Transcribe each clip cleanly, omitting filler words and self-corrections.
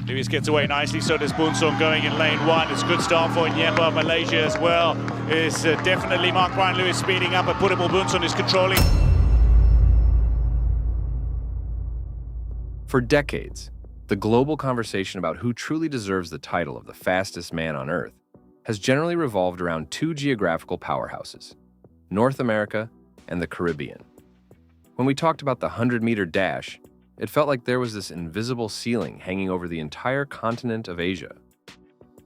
Lewis gets away nicely, so does Boonson going in lane one. It's a good start for Nyepa, Malaysia as well. It's definitely Mark Ryan Lewis speeding up, but Puripol Boonson is controlling. For decades, the global conversation about who truly deserves the title of the fastest man on Earth has generally revolved around two geographical powerhouses, North America and the Caribbean. When we talked about the 100-meter dash, it felt like there was this invisible ceiling hanging over the entire continent of Asia.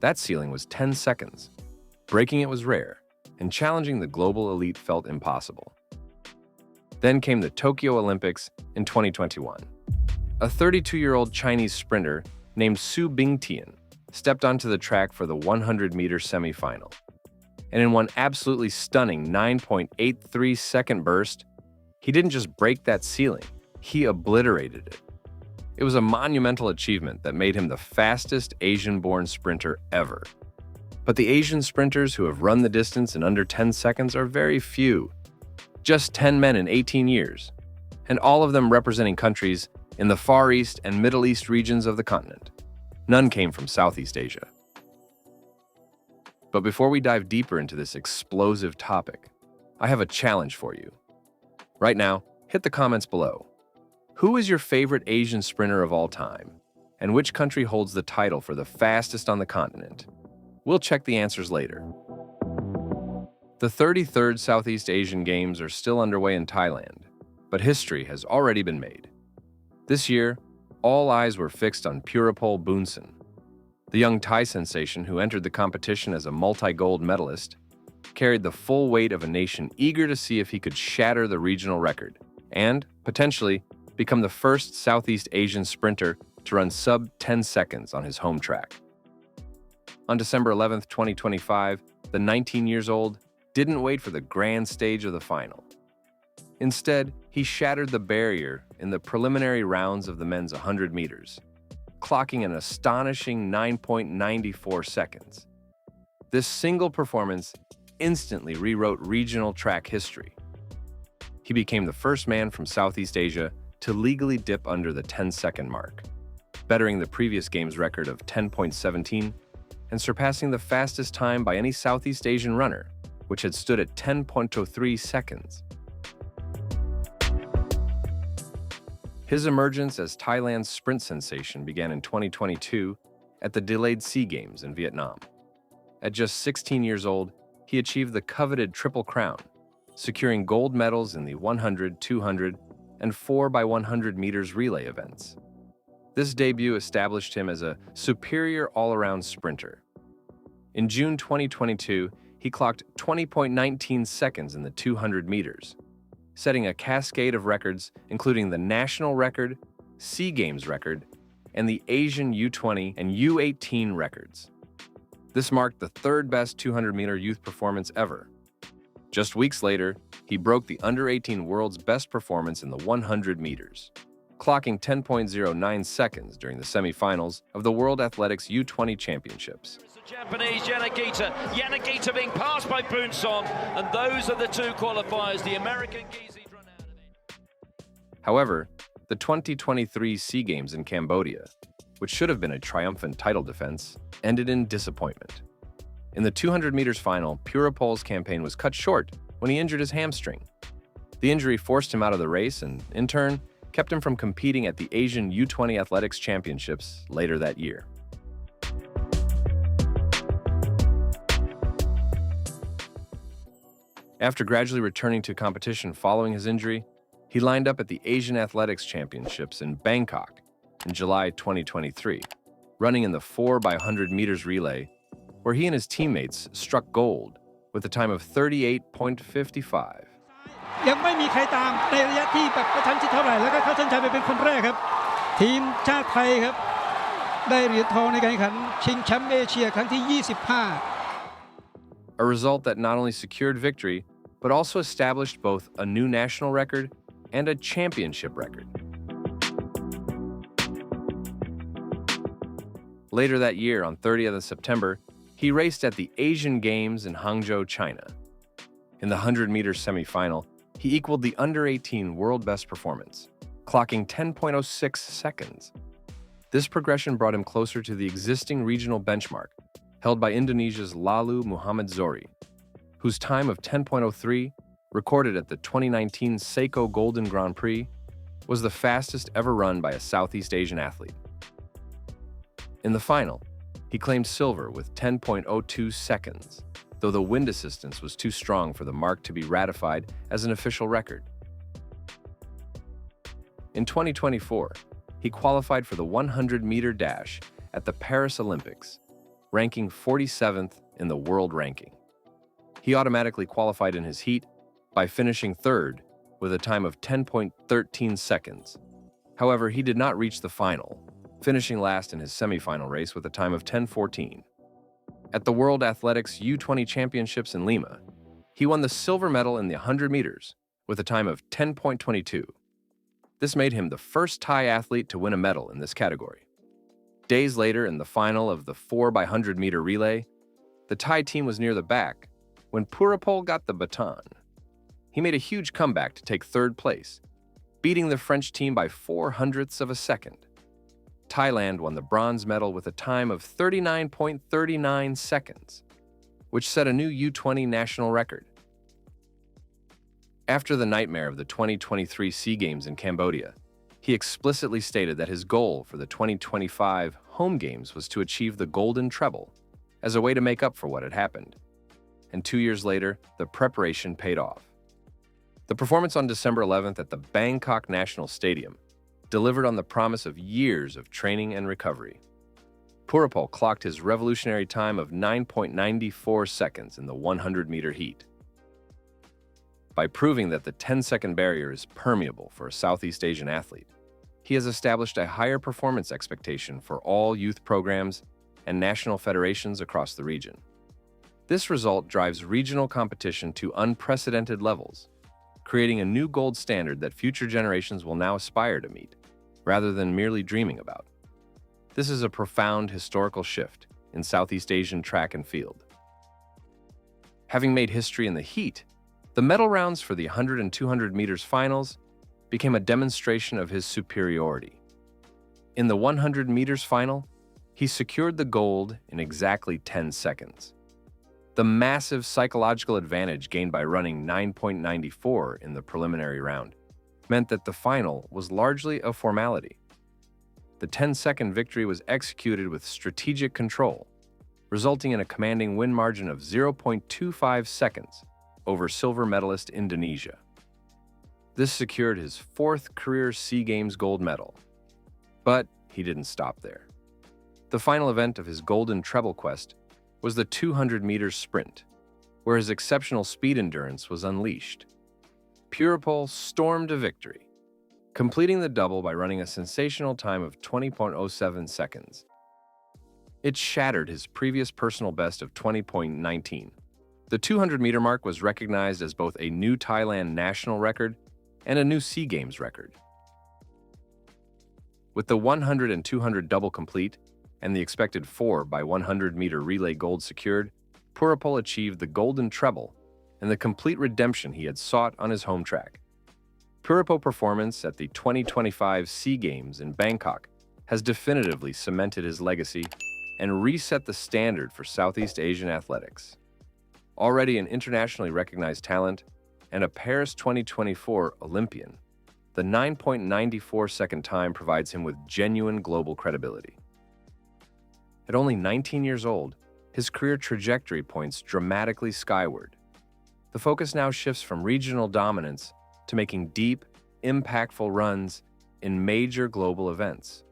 That ceiling was 10 seconds. Breaking it was rare, and challenging the global elite felt impossible. Then came the Tokyo Olympics in 2021. A 32-year-old Chinese sprinter named Su Bingtian stepped onto the track for the 100-meter semifinal. And in one absolutely stunning 9.83-second burst, he didn't just break that ceiling, he obliterated it. It was a monumental achievement that made him the fastest Asian-born sprinter ever. But the Asian sprinters who have run the distance in under 10 seconds are very few. Just 10 men in 18 years, and all of them representing countries in the Far East and Middle East regions of the continent. None came from Southeast Asia. But before we dive deeper into this explosive topic, I have a challenge for you. Right now, hit the comments below. Who is your favorite Asian sprinter of all time? And which country holds the title for the fastest on the continent? We'll check the answers later. The 33rd Southeast Asian Games are still underway in Thailand, but history has already been made. This year, all eyes were fixed on Puripol Boonson, the young Thai sensation who entered the competition as a multi-gold medalist, carried the full weight of a nation eager to see if he could shatter the regional record and, potentially, become the first Southeast Asian sprinter to run sub-10 seconds on his home track. On December 11, 2025, the 19-years-old didn't wait for the grand stage of the final. Instead, he shattered the barrier in the preliminary rounds of the men's 100 meters, clocking an astonishing 9.94 seconds. This single performance instantly rewrote regional track history. He became the first man from Southeast Asia to legally dip under the 10-second mark, bettering the previous game's record of 10.17 and surpassing the fastest time by any Southeast Asian runner, which had stood at 10.03 seconds. His emergence as Thailand's sprint sensation began in 2022 at the delayed SEA Games in Vietnam. At just 16 years old, he achieved the coveted Triple Crown, securing gold medals in the 100, 200, and 4x100 meters relay events. This debut established him as a superior all-around sprinter. In June 2022, he clocked 20.19 seconds in the 200 meters, setting a cascade of records including the national record, SEA Games record, and the Asian U20 and U18 records. This marked the third-best 200-meter youth performance ever. Just weeks later, he broke the under-18 world's best performance in the 100 meters, clocking 10.09 seconds during the semifinals of the World Athletics U20 Championships. The Japanese Yanagita being passed by Boonson, and those are the two qualifiers. The American Geezy's run out of it. However, the 2023 SEA Games in Cambodia, which should have been a triumphant title defense, ended in disappointment. In the 200 meters final, Puripol's campaign was cut short when he injured his hamstring. The injury forced him out of the race and, in turn, kept him from competing at the Asian U20 Athletics Championships later that year. After gradually returning to competition following his injury, he lined up at the Asian Athletics Championships in Bangkok in July 2023, running in the 4x100 meters relay, where he and his teammates struck gold with a time of 38.55. ยังไม่มีใครตามในระยะที่แบบกระชั้นชิดเท่าไหร่แล้วก็เข้าเส้นชัยไปเป็นคนแรกครับทีมชาติไทยครับได้เหรียญทองในการแข่งขันชิงแชมป์เอเชียครั้งที่ 25 A result that not only secured victory, but also established both a new national record and a championship record. Later that year, on 30th of September, he raced at the Asian Games in Hangzhou, China. In the 100-meter semifinal, he equaled the under-18 world best performance, clocking 10.06 seconds. This progression brought him closer to the existing regional benchmark, held by Indonesia's Lalu Muhammad Zohri, whose time of 10.03, recorded at the 2019 Seiko Golden Grand Prix, was the fastest ever run by a Southeast Asian athlete. In the final, he claimed silver with 10.02 seconds, though the wind assistance was too strong for the mark to be ratified as an official record. In 2024, he qualified for the 100-meter dash at the Paris Olympics, ranking 47th in the world ranking. He automatically qualified in his heat by finishing third with a time of 10.13 seconds. However, he did not reach the final, finishing last in his semifinal race with a time of 10:14. At the World Athletics U20 Championships in Lima, he won the silver medal in the 100 meters with a time of 10.22. This made him the first Thai athlete to win a medal in this category. Days later, in the final of the 4x100-meter relay, the Thai team was near the back when Puripol got the baton. He made a huge comeback to take third place, beating the French team by 0.04 of a second. Thailand won the bronze medal with a time of 39.39 seconds, which set a new U20 national record. After the nightmare of the 2023 SEA Games in Cambodia, he explicitly stated that his goal for the 2025 home games was to achieve the golden treble as a way to make up for what had happened. And 2 years later, the preparation paid off. The performance on December 11th at the Bangkok National Stadium delivered on the promise of years of training and recovery. Puripol clocked his revolutionary time of 9.94 seconds in the 100-meter heat. By proving that the 10-second barrier is permeable for a Southeast Asian athlete, he has established a higher performance expectation for all youth programs and national federations across the region. This result drives regional competition to unprecedented levels, creating a new gold standard that future generations will now aspire to meet, rather than merely dreaming about. This is a profound historical shift in Southeast Asian track and field. Having made history in the heat, the medal rounds for the 100 and 200 meters finals became a demonstration of his superiority. In the 100 meters final, he secured the gold in exactly 10 seconds. The massive psychological advantage gained by running 9.94 in the preliminary round meant that the final was largely a formality. The 10-second victory was executed with strategic control, resulting in a commanding win margin of 0.25 seconds over silver medalist Indonesia. This secured his fourth career SEA Games gold medal. But he didn't stop there. The final event of his golden treble quest was the 200 meters sprint, where his exceptional speed endurance was unleashed. Puripol stormed to victory, completing the double by running a sensational time of 20.07 seconds. It shattered his previous personal best of 20.19. The 200-meter mark was recognized as both a new Thailand national record and a new SEA Games record. With the 100 and 200 double complete and the expected 4x100-meter relay gold secured, Puripol achieved the golden treble and the complete redemption he had sought on his home track. Puripol's performance at the 2025 SEA Games in Bangkok has definitively cemented his legacy and reset the standard for Southeast Asian athletics. Already an internationally recognized talent and a Paris 2024 Olympian, the 9.94-second time provides him with genuine global credibility. At only 19 years old, his career trajectory points dramatically skyward. The focus now shifts from regional dominance to making deep, impactful runs in major global events.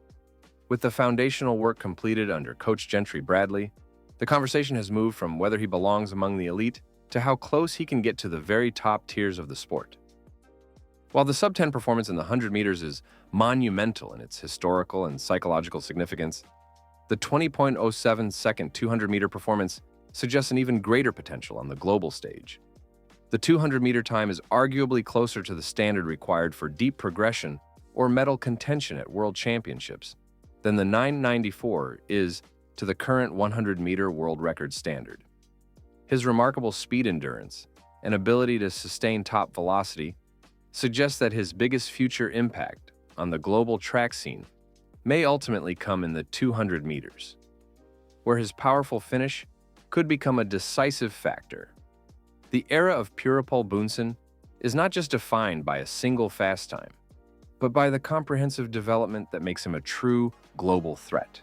With the foundational work completed under Coach Gentry Bradley, the conversation has moved from whether he belongs among the elite to how close he can get to the very top tiers of the sport. While the sub-10 performance in the 100 meters is monumental in its historical and psychological significance, the 20.07-second 200-meter performance suggests an even greater potential on the global stage. The 200-meter time is arguably closer to the standard required for deep progression or medal contention at World Championships than the 9.94 is to the current 100-meter world record standard. His remarkable speed endurance and ability to sustain top velocity suggests that his biggest future impact on the global track scene may ultimately come in the 200 meters, where his powerful finish could become a decisive factor. The era of Puripol Boonson is not just defined by a single fast time, but by the comprehensive development that makes him a true global threat.